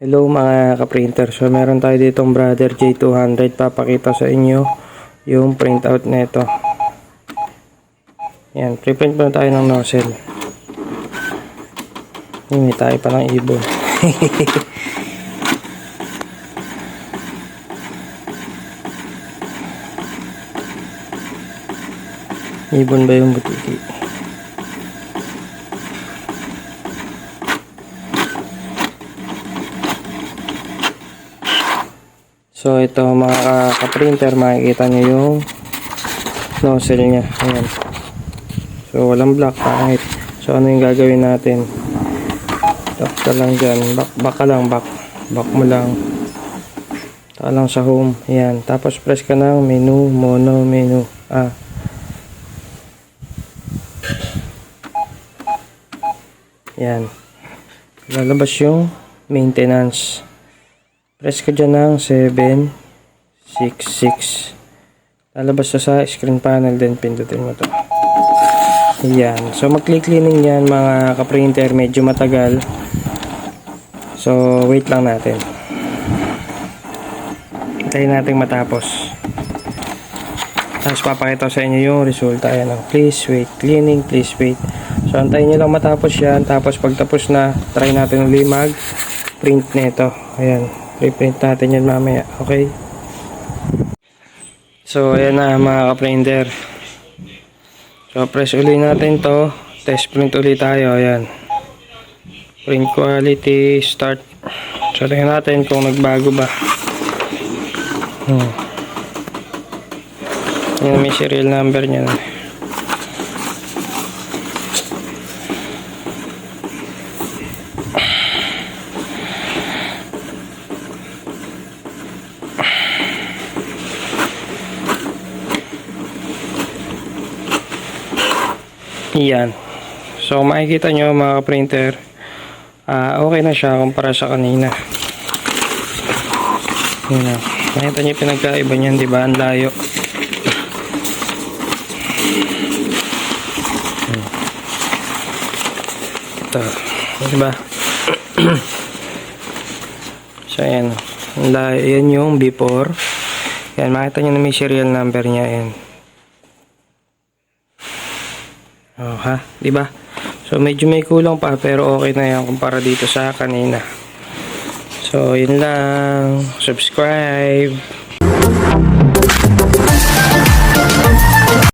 Hello mga ka-printer. So meron tayo ditong Brother J200. Papakita sa inyo yung printout nito. Yan, preprint muna tayo ng nozzle. Hindi tayo pa ng ibon. Ibon ba yung butiki? So ito mga ka-printer, makikita nyo yung nozzle nya. Ayan. So walang black kahit. So ano yung gagawin natin? Tap ka lang dyan. Back ka lang. Back mo lang. Taka lang sa home. Ayan. Tapos press ka ng menu. Mono menu. Ayan. Lalabas yung maintenance. Press ka dyan ng 766. Lalabas sa screen panel, then pindutin mo to. Ayan. So mag-click cleaning yan mga ka-printer. Medyo matagal. So wait lang natin. Hintayin natin matapos. Tapos papakita sa inyo yung resulta. Ayan. Please wait. Cleaning. Please wait. So antayin nyo lang matapos yan. Tapos pagtapos na, try natin ulit mag-print nito. Ayan. Reprint natin yan mamaya. Okay? So, ayan na mga ka-printer. So, press ulit natin to. Test print ulit tayo. Ayan. Print quality. Start. So, tingnan natin kung nagbago ba. Yan may serial number niya. Yan. So makikita nyo mga printer, okay na siya kumpara sa kanina. Yan na. Makita nyo pinagkaiba niyan, di ba? Ang layo. Ito. Di ba? So yan. Ang layo. Yan yung before. Yan. Makita nyo na may serial number niya. Yan. Oh, ha, 'di ba? So medyo may kulang pa pero okay na 'yan kumpara dito sa kanina. So, yun lang. Subscribe.